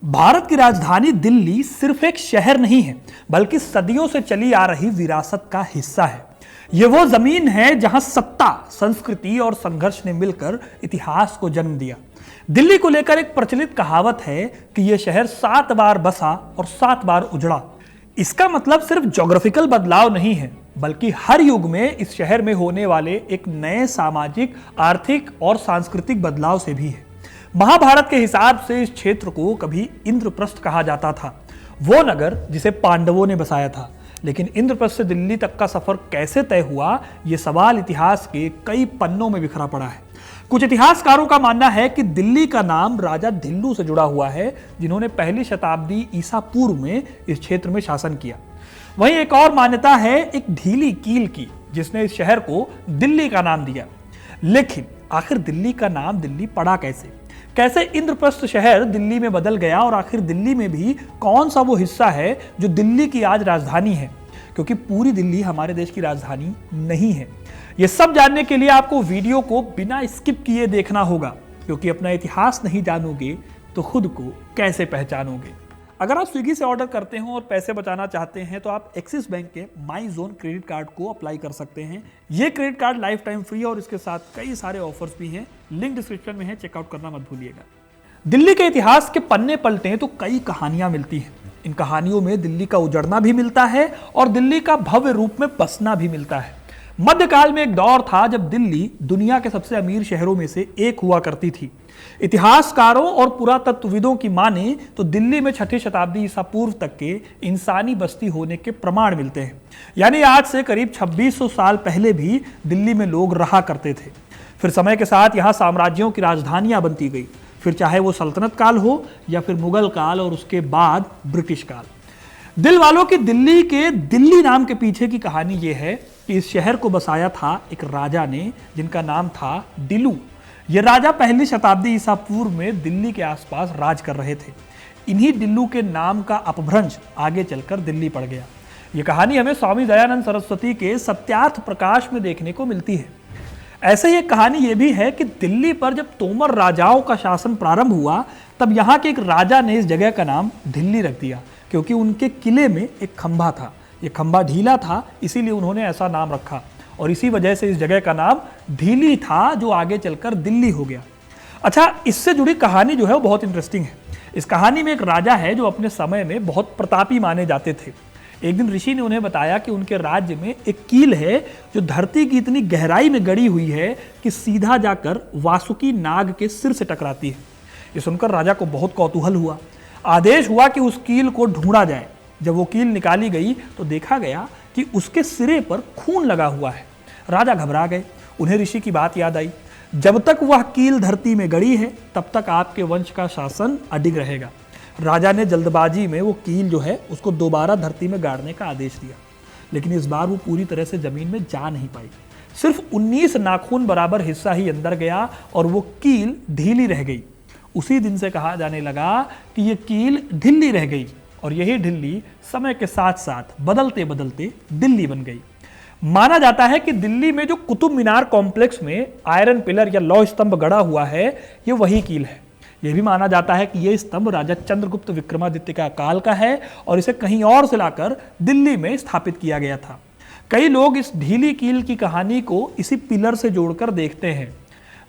भारत की राजधानी दिल्ली सिर्फ एक शहर नहीं है, बल्कि सदियों से चली आ रही विरासत का हिस्सा है। यह वो जमीन है जहां सत्ता, संस्कृति और संघर्ष ने मिलकर इतिहास को जन्म दिया। दिल्ली को लेकर एक प्रचलित कहावत है कि यह शहर 7 बार बसा और 7 बार उजड़ा। इसका मतलब सिर्फ ज्योग्राफिकल बदलाव नहीं है, बल्कि हर युग में इस शहर में होने वाले एक नए सामाजिक, आर्थिक और सांस्कृतिक बदलाव से भी है। महाभारत के हिसाब से इस क्षेत्र को कभी इंद्रप्रस्थ कहा जाता था, वो नगर जिसे पांडवों ने बसाया था। लेकिन इंद्रप्रस्थ से दिल्ली तक का सफर कैसे तय हुआ, ये सवाल इतिहास के कई पन्नों में बिखरा पड़ा है। कुछ इतिहासकारों का मानना है कि दिल्ली का नाम राजा ढिल्लू से जुड़ा हुआ है, जिन्होंने पहली शताब्दी ईसा पूर्व में इस क्षेत्र में शासन किया। वहीं एक और मान्यता है एक ढीली कील की, जिसने इस शहर को दिल्ली का नाम दिया। लेकिन आखिर दिल्ली का नाम दिल्ली पड़ा कैसे इंद्रप्रस्थ शहर दिल्ली में बदल गया, और आखिर दिल्ली में भी कौन सा वो हिस्सा है जो दिल्ली की आज राजधानी है, क्योंकि पूरी दिल्ली हमारे देश की राजधानी नहीं है। ये सब जानने के लिए आपको वीडियो को बिना स्किप किए देखना होगा, क्योंकि अपना इतिहास नहीं जानोगे तो खुद को कैसे पहचानोगे। अगर आप स्विगी से ऑर्डर करते हो और पैसे बचाना चाहते हैं तो आप एक्सिस बैंक के माई जोन क्रेडिट कार्ड को अप्लाई कर सकते हैं। ये credit card life time free है और इसके साथ कई सारे ऑफर्स भी हैं। लिंक डिस्क्रिप्शन में है, चेकआउट करना मत भूलिएगा। दिल्ली के इतिहास के पन्ने पलटे तो कई कहानियां मिलती हैं। इन कहानियों में दिल्ली का उजड़ना भी मिलता है और दिल्ली का भव्य रूप में बसना भी मिलता है। मध्यकाल में एक दौर था जब दिल्ली दुनिया के सबसे अमीर शहरों में से एक हुआ करती थी। इतिहासकारों और पुरातत्वविदों की माने तो दिल्ली में 6ठी शताब्दी ईसा पूर्व तक के इंसानी बस्ती होने के प्रमाण मिलते हैं। यानी आज से करीब 2600 साल पहले भी दिल्ली में लोग रहा करते थे। फिर समय के साथ यहाँ साम्राज्यों की राजधानियां बनती गई, फिर चाहे वो सल्तनत काल हो या फिर मुगल काल और उसके बाद ब्रिटिश काल। दिल वालों की दिल्ली के दिल्ली नाम के पीछे की कहानी यह है कि इस शहर को बसाया था एक राजा ने, जिनका नाम था डिलू। ये राजा पहली शताब्दी ईसा पूर्व में दिल्ली के आसपास राज कर रहे थे। इन्हीं डिल्लू के नाम का अपभ्रंश आगे चलकर दिल्ली पड़ गया। ये कहानी हमें स्वामी दयानंद सरस्वती के सत्यार्थ प्रकाश में देखने को मिलती है। ऐसे ही एक कहानी ये भी है कि दिल्ली पर जब तोमर राजाओं का शासन प्रारंभ हुआ, तब यहाँ के एक राजा ने इस जगह का नाम दिल्ली रख दिया, क्योंकि उनके किले में एक खंभा था। ये खंभा ढीला था, इसीलिए उन्होंने ऐसा नाम रखा और इसी वजह से इस जगह का नाम ढीली था, जो आगे चलकर दिल्ली हो गया। अच्छा, इससे जुड़ी कहानी जो है वो बहुत इंटरेस्टिंग है। इस कहानी में एक राजा है जो अपने समय में बहुत प्रतापी माने जाते थे। एक दिन ऋषि ने उन्हें बताया कि उनके राज्य में एक कील है जो धरती की इतनी गहराई में गड़ी हुई है कि सीधा जाकर वासुकी नाग के सिर से टकराती है। ये सुनकर राजा को बहुत कौतूहल हुआ। आदेश हुआ कि उस कील को ढूंढा जाए। जब वो कील निकाली गई तो देखा गया कि उसके सिरे पर खून लगा हुआ है। राजा घबरा गए। उन्हें ऋषि की बात याद आई, जब तक वह कील धरती में गड़ी है तब तक आपके वंश का शासन अडिग रहेगा। राजा ने जल्दबाजी में वो कील जो है उसको दोबारा धरती में गाड़ने का आदेश दिया, लेकिन इस बार वो पूरी तरह से जमीन में जा नहीं पाई। सिर्फ 19 नाखून बराबर हिस्सा ही अंदर गया और वो कील ढीली रह गई। उसी दिन से कहा जाने लगा कि ये कील ढिल्ली रह गई, और यही ढिल्ली समय के साथ साथ बदलते बदलते दिल्ली बन गई। माना जाता है कि दिल्ली में जो कुतुब मीनार कॉम्प्लेक्स में आयरन पिलर या लौह स्तंभ गड़ा हुआ है, ये वही कील है। यह भी माना जाता है कि यह स्तंभ राजा चंद्रगुप्त विक्रमादित्य का काल का है और इसे कहीं और से लाकर दिल्ली में स्थापित किया गया था। कई लोग इस ढीली कील की कहानी को इसी पिलर से जोड़कर देखते हैं।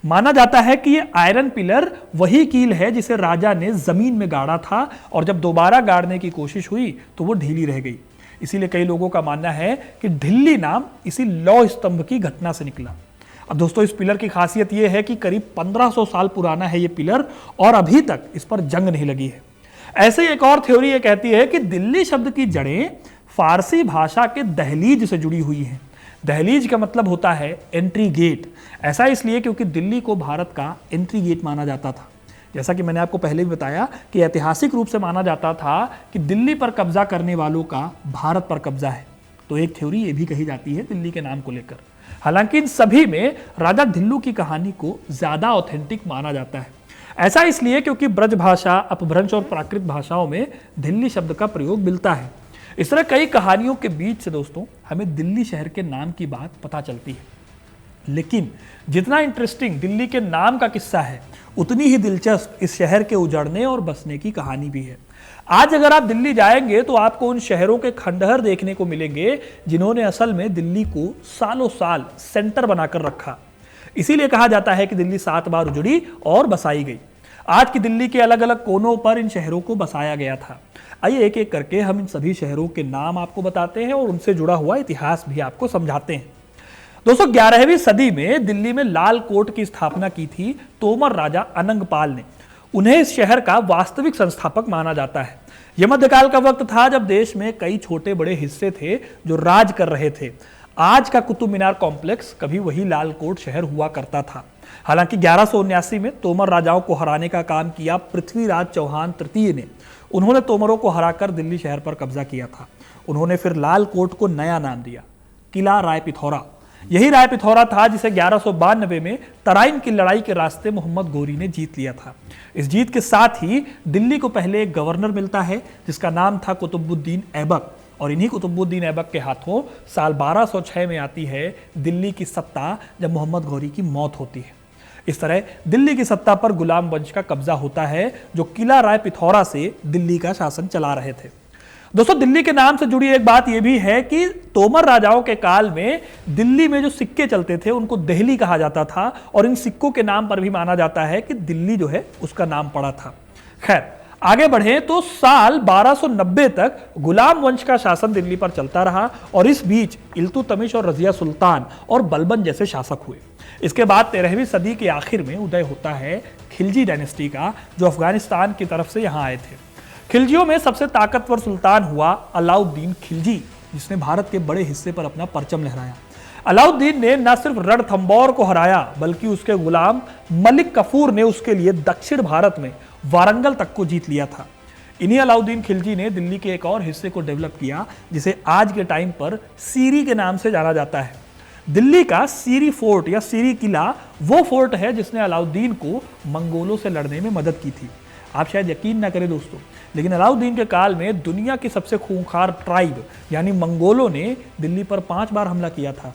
माना जाता है कि यह आयरन पिलर वही कील है जिसे राजा ने जमीन में गाड़ा था, और जब दोबारा गाड़ने की कोशिश हुई तो वो ढीली रह गई। इसीलिए कई लोगों का मानना है कि ढिल्ली नाम इसी लौह स्तंभ की घटना से निकला। अब दोस्तों, इस पिलर की खासियत यह है कि करीब 1500 साल पुराना है ये पिलर, और अभी तक इस पर जंग नहीं लगी है। ऐसे ही एक और थ्योरी ये कहती है कि दिल्ली शब्द की जड़ें फारसी भाषा के दहलीज से जुड़ी हुई हैं। दहलीज का मतलब होता है एंट्री गेट। ऐसा इसलिए क्योंकि दिल्ली को भारत का एंट्री गेट माना जाता था। जैसा कि मैंने आपको पहले भी बताया कि ऐतिहासिक रूप से माना जाता था कि दिल्ली पर कब्जा करने वालों का भारत पर कब्जा है। तो एक थ्योरी ये भी कही जाती है दिल्ली के नाम को लेकर। हालांकि इन सभी में राजा ढिल्लू की कहानी को ज्यादा ऑथेंटिक माना जाता है। ऐसा इसलिए क्योंकि ब्रज भाषा, अपभ्रंश और प्राकृत भाषाओं में दिल्ली शब्द का प्रयोग मिलता है। इस तरह कई कहानियों के बीच से दोस्तों हमें दिल्ली शहर के नाम की बात पता चलती है। लेकिन जितना इंटरेस्टिंग दिल्ली के नाम का किस्सा है, उतनी ही दिलचस्प इस शहर के उजड़ने और बसने की कहानी भी है। आज अगर आप दिल्ली जाएंगे तो आपको उन शहरों के खंडहर देखने को मिलेंगे जिन्होंने असल में दिल्ली को सालों साल सेंटर बनाकर रखा। इसीलिए कहा जाता है कि दिल्ली 7 बार उजड़ी और बसाई गई। आज की दिल्ली के अलग अलग कोनों पर इन शहरों को बसाया गया था। आइए एक एक करके हम इन सभी शहरों के नाम आपको बताते हैं और उनसे जुड़ा हुआ इतिहास भी आपको समझाते हैं। दोस्तों, 11वीं सदी में दिल्ली में लाल कोट की स्थापना की थी तोमर राजा अनंगपाल ने। उन्हें इस शहर का वास्तविक संस्थापक माना जाता है। यह मध्यकाल का वक्त था जब देश में कई छोटे बड़े हिस्से थे जो राज कर रहे थे। आज का कुतुब मीनार कॉम्प्लेक्स कभी वही लाल कोट शहर हुआ करता था। हालांकि 1179 में तोमर राजाओं को हराने का काम किया पृथ्वीराज चौहान तृतीय ने। उन्होंने तोमरों को हराकर दिल्ली शहर पर कब्जा किया था। उन्होंने फिर लाल कोट को नया नाम दिया, किला राय पिथौरा। यही राय पिथौरा था जिसे 1192 में तराइन की लड़ाई के रास्ते मोहम्मद गोरी ने जीत लिया था। इस जीत के साथ ही दिल्ली को पहले एक गवर्नर मिलता है जिसका नाम था कुतुबुद्दीन ऐबक, और इन्हीं कुतुबुद्दीन ऐबक के हाथों साल 1206 में आती है दिल्ली की सत्ता, जब मोहम्मद गौरी की मौत होती है। इस तरह दिल्ली की सत्ता पर गुलाम वंश का कब्जा होता है जो किला राय पिथौरा से दिल्ली का शासन चला रहे थे। दोस्तों, दिल्ली के नाम से जुड़ी एक बात यह भी है कि तोमर राजाओं के काल में दिल्ली में जो सिक्के चलते थे उनको देहली कहा जाता था, और इन सिक्कों के नाम पर भी माना जाता है कि दिल्ली जो है उसका नाम पड़ा था। खैर, आगे बढ़े तो साल 1290 तक गुलाम वंश का शासन दिल्ली पर चलता रहा, और इस बीच इल्तुतमिश और रजिया सुल्तान और बलबन जैसे शासक हुए। इसके बाद 13वीं सदी के आखिर में उदय होता है खिलजी डायनेस्टी का, जो अफगानिस्तान की तरफ से यहां आए थे। खिलजियों में सबसे ताकतवर सुल्तान हुआ अलाउद्दीन खिलजी, जिसने भारत के बड़े हिस्से पर अपना परचम लहराया। अलाउद्दीन ने न सिर्फ रणथंबोर को हराया, बल्कि उसके गुलाम मलिक कफूर ने उसके लिए दक्षिण भारत में वारंगल तक को जीत लिया था। इन्हीं अलाउद्दीन खिलजी ने दिल्ली के एक और हिस्से को डेवलप किया जिसे आज के टाइम पर सीरी के नाम से जाना जाता है। दिल्ली का सीरी फोर्ट या सीरी किला वो फोर्ट है जिसने अलाउद्दीन को मंगोलों से लड़ने में मदद की थी। आप शायद यकीन ना करें दोस्तों, लेकिन अलाउद्दीन के काल में दुनिया की सबसे खूंखार ट्राइब यानी मंगोलों ने दिल्ली पर 5 बार हमला किया था,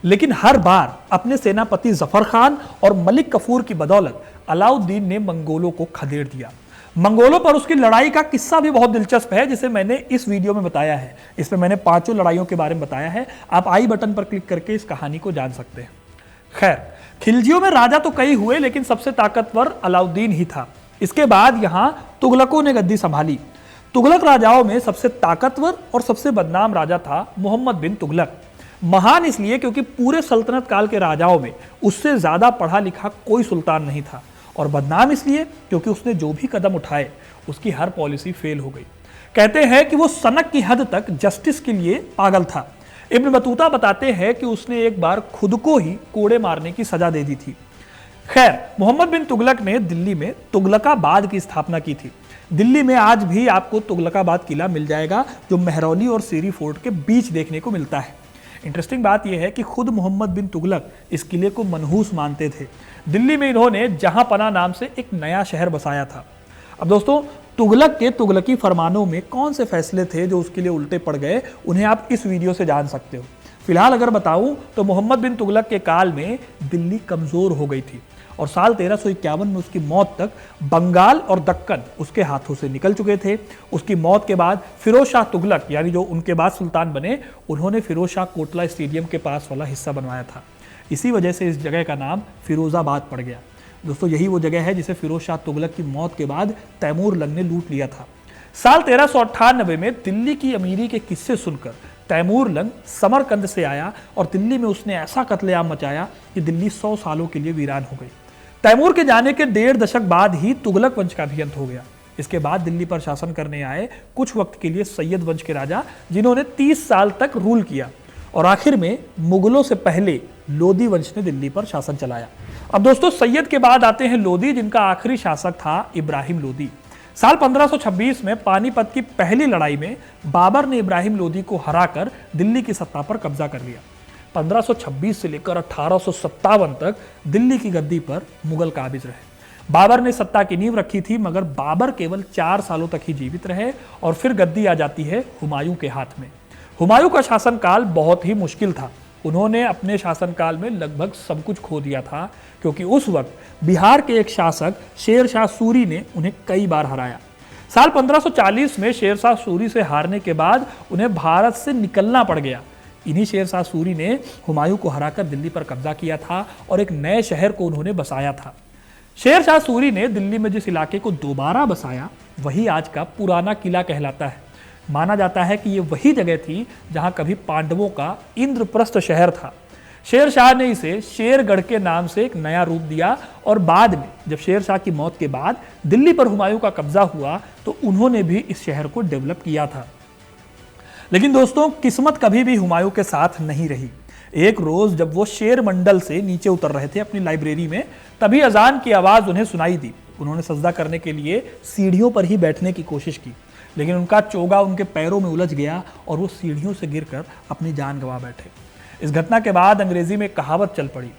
लेकिन हर बार अपने सेनापति जफर खान और मलिक कफूर की बदौलत अलाउद्दीन ने मंगोलों को खदेड़ दिया। मंगोलों पर उसकी लड़ाई का किस्सा भी बहुत दिलचस्प है, जिसे मैंने इस वीडियो में बताया है। इसमें मैंने 5 लड़ाइयों के बारे में बताया है। आप आई बटन पर क्लिक करके इस कहानी को जान सकते हैं। खैर, खिलजियों में राजा तो कई हुए, लेकिन सबसे ताकतवर अलाउद्दीन ही था। इसके बाद यहां तुगलकों ने गद्दी संभाली। तुगलक राजाओं में सबसे ताकतवर और सबसे बदनाम राजा था मोहम्मद बिन तुगलक। महान इसलिए क्योंकि पूरे सल्तनत काल के राजाओं में उससे ज्यादा पढ़ा लिखा कोई सुल्तान नहीं था, और बदनाम इसलिए क्योंकि उसने जो भी कदम उठाए उसकी हर पॉलिसी फेल हो गई। कहते हैं कि वो सनक की हद तक जस्टिस के लिए पागल था। इब्न बतूता बताते हैं कि उसने एक बार खुद को ही कोड़े मारने की सजा दे दी थी। खैर, मोहम्मद बिन तुगलक ने दिल्ली में तुगलकाबाद की स्थापना की थी। दिल्ली में आज भी आपको तुगलकाबाद किला मिल जाएगा, जो मेहरौली और सीरी फोर्ट के बीच देखने को मिलता है। इंटरेस्टिंग बात यह है कि खुद मोहम्मद बिन तुगलक इस किले को मनहूस मानते थे। दिल्ली में इन्होंने जहां पना नाम से एक नया शहर बसाया था। अब दोस्तों, तुगलक के तुगलकी फरमानों में कौन से फैसले थे जो उसके लिए उल्टे पड़ गए, उन्हें आप इस वीडियो से जान सकते हो। फिलहाल अगर बताऊं तो मोहम्मद बिन तुगलक के काल में दिल्ली कमजोर हो गई थी, और साल 1351 में उसकी मौत तक बंगाल और दक्कन उसके हाथों से निकल चुके थे। उसकी मौत के बाद फिरोज शाह तुगलक, यानी जो उनके बाद सुल्तान बने, उन्होंने फिरोज शाह कोटला स्टेडियम के पास वाला हिस्सा बनवाया था। इसी वजह से इस जगह का नाम फिरोजाबाद पड़ गया। दोस्तों, यही वो जगह है जिसे फिरोज शाह तुगलक की मौत के बाद तैमूर लंग ने लूट लिया था। साल 1398 में दिल्ली की अमीरी के किस्से सुनकर तैमूर लंग समरकंद से आया, और दिल्ली में उसने ऐसा कत्लेआम मचाया कि दिल्ली 100 सालों के लिए वीरान हो गई। तैमूर के जाने के 1.5 दशक बाद ही तुगलक वंश का भी अंत हो गया। इसके बाद दिल्ली पर शासन करने आए कुछ वक्त के लिए सैयद वंश के राजा, जिन्होंने 30 साल तक रूल किया, और आखिर में मुगलों से पहले लोदी वंश ने दिल्ली पर शासन चलाया। अब दोस्तों, सैयद के बाद आते हैं लोदी, जिनका आखिरी शासक था इब्राहिम लोदी। साल 1526 में पानीपत की पहली लड़ाई में बाबर ने इब्राहिम लोदी को हराकर दिल्ली की सत्ता पर कब्जा कर लिया। 1526 से लेकर 1857 तक दिल्ली की गद्दी पर मुगल काबिज रहे। बाबर ने सत्ता की नींव रखी थी, मगर बाबर केवल 4 सालों तक ही जीवित रहे, और फिर गद्दी आ जाती है हुमायूं के हाथ में। हुमायूं का शासनकाल बहुत ही मुश्किल था। उन्होंने अपने शासनकाल में लगभग सब कुछ खो दिया था, क्योंकि उस वक्त बिहार के एक शासक शेर शाह सूरी ने उन्हें कई बार हराया। साल 1540 में शेर शाह सूरी से हारने के बाद उन्हें भारत से निकलना पड़ गया। इन्हीं शेर शाह सूरी ने हुमायूं को हराकर दिल्ली पर कब्जा किया था और एक नए शहर को उन्होंने बसाया था। शेर शाह सूरी ने दिल्ली में जिस इलाके को दोबारा बसाया वही आज का पुराना किला कहलाता है। माना जाता है कि ये वही जगह थी जहां कभी पांडवों का इंद्रप्रस्थ शहर था। शेर शाह ने इसे शेरगढ़ के नाम से एक नया रूप दिया और बाद में जब शेर शाह की मौत के बाद दिल्ली पर हुमायूं का कब्जा हुआ तो उन्होंने भी इस शहर को डेवलप किया था। लेकिन दोस्तों, किस्मत कभी भी हुमायूं के साथ नहीं रही। एक रोज जब वो शेर मंडल से नीचे उतर रहे थे अपनी लाइब्रेरी में, तभी अजान की आवाज उन्हें सुनाई दी। उन्होंने सजदा करने के लिए सीढ़ियों पर ही बैठने की कोशिश की, लेकिन उनका चोगा उनके पैरों में उलझ गया और वो सीढ़ियों से गिरकर अपनी जान गंवा बैठे। इस घटना के बाद अंग्रेजी में एक कहावत चल पड़ी,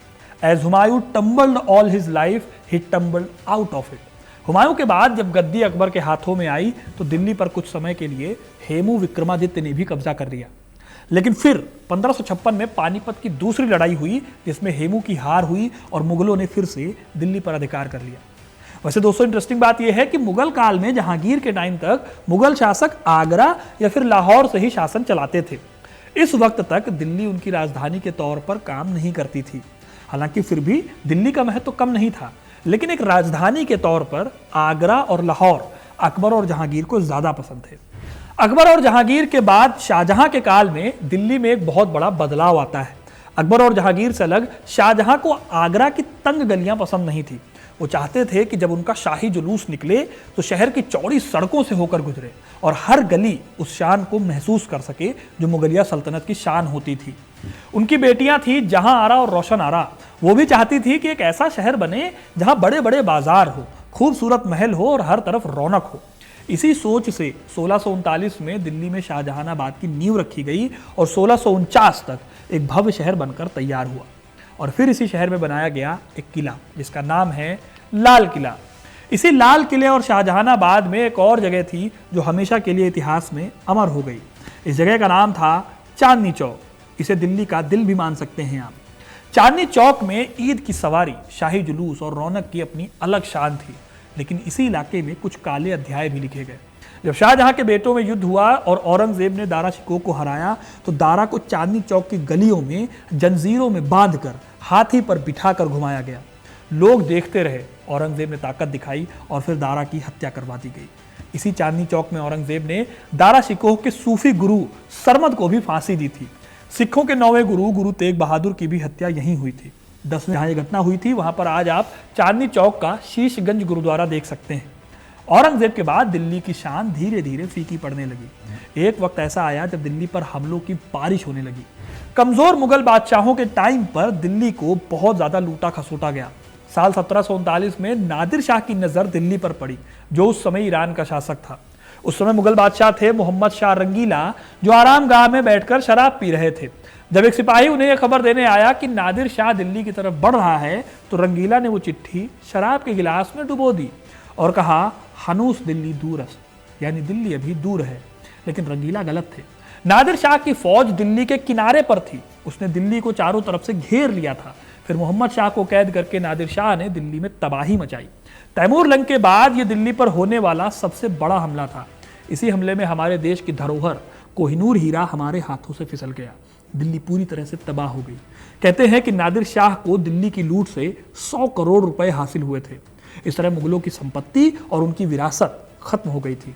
as Humayun tumbled all his life he tumbled out of it. Humayun के बाद जब गद्दी अकबर के हाथों में आई तो दिल्ली पर कुछ समय के लिए हेमू विक्रमादित्य ने भी कब्जा कर लिया। लेकिन फिर 1556 में पानीपत की दूसरी लड़ाई हुई, जिसमें हेमू की हार हुई और मुगलों ने फिर से दिल्ली पर अधिकार कर लिया। वैसे दोस्तों, इंटरेस्टिंग बात यह है कि मुगल काल में जहांगीर के टाइम तक मुगल शासक आगरा या फिर लाहौर से ही शासन चलाते थे। इस वक्त तक दिल्ली उनकी राजधानी के तौर पर काम नहीं करती थी। हालांकि फिर भी दिल्ली का महत्व कम नहीं था, लेकिन एक राजधानी के तौर पर आगरा और लाहौर अकबर और जहांगीर को ज्यादा पसंद थे। अकबर और जहांगीर के बाद शाहजहां के काल में दिल्ली में एक बहुत बड़ा बदलाव आता है। अकबर और जहांगीर से अलग शाहजहां को आगरा की तंग गलियां पसंद नहीं थी। वो चाहते थे कि जब उनका शाही जुलूस निकले तो शहर की चौड़ी सड़कों से होकर गुजरे और हर गली उस शान को महसूस कर सके जो मुगलिया सल्तनत की शान होती थी। उनकी बेटियां थी जहां आरा और रोशन आरा। वो भी चाहती थी कि एक ऐसा शहर बने जहां बड़े बड़े बाजार हो, खूबसूरत महल हो और हर तरफ रौनक हो। इसी सोच से 1639 में दिल्ली में शाहजहानाबाद की नींव रखी गई और 1649 तक एक भव्य शहर बनकर तैयार हुआ। और फिर इसी शहर में बनाया गया एक किला जिसका नाम है लाल किला। इसी लाल किले और शाहजहानाबाद में एक और जगह थी जो हमेशा के लिए इतिहास में अमर हो गई। इस जगह का नाम था चांदनी चौक। इसे दिल्ली का दिल भी मान सकते हैं आप। चांदनी चौक में ईद की सवारी, शाही जुलूस और रौनक की अपनी अलग शान थी। लेकिन इसी इलाके में कुछ काले अध्याय भी लिखे गए। जब शाहजहां के बेटों में युद्ध हुआ और औरंगजेब ने दारा शिकोह को हराया तो दारा को चांदनी चौक की गलियों में जंजीरों में बांधकर हाथी पर बिठाकर घुमाया गया। लोग देखते रहे। औरंगजेब ने ताकत दिखाई और फिर दारा की हत्या करवा दी गई। इसी चांदनी चौक में औरंगजेब ने दारा शिकोह के सूफी गुरु सरमद को भी फांसी दी थी। सिखों के 9वें गुरु तेग बहादुर की भी हत्या यहीं हुई थी। 10वें जहां ये घटना हुई थी वहां पर आज आप चांदनी चौक का शीशगंज गुरुद्वारा देख सकते हैं। औरंगजेब के बाद दिल्ली की शान धीरे धीरे फीकी पड़ने लगी। एक वक्त ऐसा आया जब दिल्ली पर हमलों की बारिश होने लगी। कमजोर मुगल बादशाहों के टाइम पर दिल्ली को बहुत ज्यादा लूटा खसोटा गया। साल 1739 में नादिर शाह की नजर दिल्ली पर पड़ी, जो उस समय ईरान का शासक था। उस समय मुगल बादशाह थे मोहम्मद शाह रंगीला, जो आराम गाह में बैठकर शराब पी रहे थे। जब एक सिपाही उन्हें यह खबर देने आया कि नादिर शाह दिल्ली की तरफ बढ़ रहा है तो रंगीला ने वो चिट्ठी शराब के गिलास में डुबो दी और कहा, हनूस दिल्ली दूरस, यानी दिल्ली अभी दूर है। लेकिन रंगीला गलत थे। नादिर शाह की फौज दिल्ली के किनारे पर थी। उसने दिल्ली को चारों तरफ से घेर लिया था। फिर मोहम्मद शाह को कैद करके नादिर शाह ने दिल्ली में तबाही मचाई। तैमूर लंग के बाद यह दिल्ली पर होने वाला सबसे बड़ा हमला था। इसी हमले में हमारे देश की धरोहर कोहिनूर हीरा हमारे हाथों से फिसल गया। दिल्ली पूरी तरह से तबाह हो गई। कहते हैं कि नादिर शाह को दिल्ली की लूट से 100 करोड़ रुपए हासिल हुए थे। इस तरह मुगलों की संपत्ति और उनकी विरासत खत्म हो गई थी।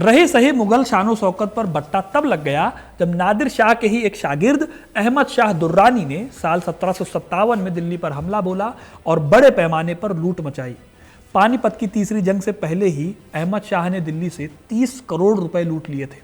रही सही मुगल शानो शौकत पर बट्टा तब लग गया जब नादिर शाह के ही एक शागिर्द अहमद शाह दुर्रानी ने साल 1757 में दिल्ली पर हमला बोला और बड़े पैमाने पर लूट मचाई। पानीपत की तीसरी जंग से पहले ही अहमद शाह ने दिल्ली से 30 करोड़ रुपए लूट लिए थे।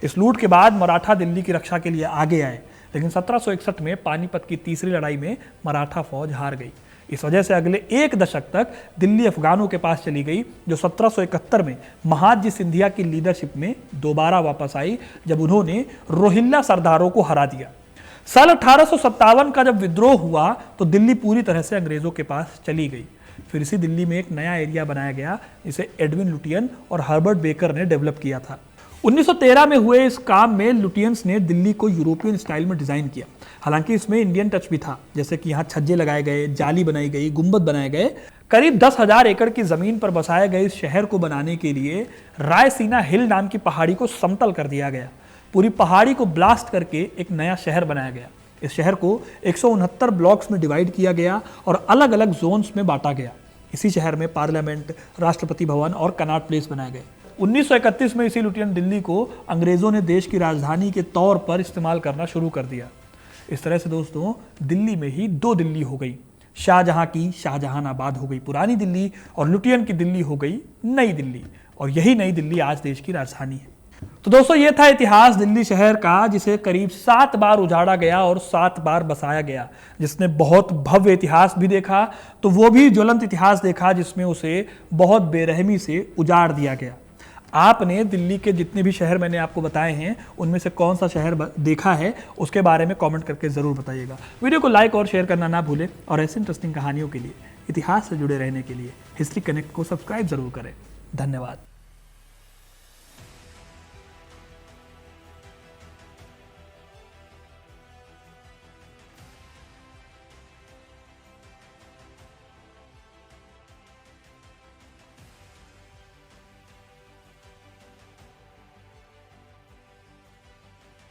इस लूट के बाद मराठा दिल्ली की रक्षा के लिए आगे आए, लेकिन 1761 में पानीपत की तीसरी लड़ाई में मराठा फौज हार गई। इस वजह से अगले एक दशक तक दिल्ली अफगानों के पास चली गई, जो 1771 में महादजी सिंधिया की लीडरशिप में दोबारा वापस आई, जब उन्होंने रोहिल्ला सरदारों को हरा दिया। साल 1857 का जब विद्रोह हुआ तो दिल्ली पूरी तरह से अंग्रेजों के पास चली गई। फिर इसी दिल्ली में एक नया एरिया बनाया गया, जिसे एडविन लुटियन और हर्बर्ट बेकर ने डेवलप किया था। 1913 में हुए इस काम में लुटियंस ने दिल्ली को यूरोपियन स्टाइल में डिजाइन किया। हालांकि इसमें इंडियन टच भी था, जैसे कि यहाँ छज्जे लगाए गए, जाली बनाई गई, गुंबद बनाए गए। करीब 10,000 एकड़ की जमीन पर बसाए गए इस शहर को बनाने के लिए रायसीना हिल नाम की पहाड़ी को समतल कर दिया गया। पूरी पहाड़ी को ब्लास्ट करके एक नया शहर बनाया गया। इस शहर को 169 ब्लॉक्स में डिवाइड किया गया और अलग अलग जोन्स में बांटा गया। इसी शहर में पार्लियामेंट, राष्ट्रपति भवन और कनॉट प्लेस बनाए गए। 1931 में इसी लुटियन दिल्ली को अंग्रेजों ने देश की राजधानी के तौर पर इस्तेमाल करना शुरू कर दिया। इस तरह से दोस्तों दिल्ली में ही दो दिल्ली हो गई। शाहजहां की शाहजहानाबाद हो गई पुरानी दिल्ली और लुटियन की दिल्ली हो गई नई दिल्ली, और यही नई दिल्ली आज देश की राजधानी है। तो दोस्तों ये था इतिहास दिल्ली शहर का, जिसे करीब 7 बार उजाड़ा गया और 7 बार बसाया गया। जिसने बहुत भव्य इतिहास भी देखा तो वो भी ज्वलंत इतिहास देखा जिसमें उसे बहुत बेरहमी से उजाड़ दिया गया। आपने दिल्ली के जितने भी शहर मैंने आपको बताए हैं उनमें से कौन सा शहर देखा है उसके बारे में कमेंट करके ज़रूर बताइएगा। वीडियो को लाइक और शेयर करना ना भूलें और ऐसी इंटरेस्टिंग कहानियों के लिए, इतिहास से जुड़े रहने के लिए हिस्ट्री कनेक्ट को सब्सक्राइब जरूर करें। धन्यवाद।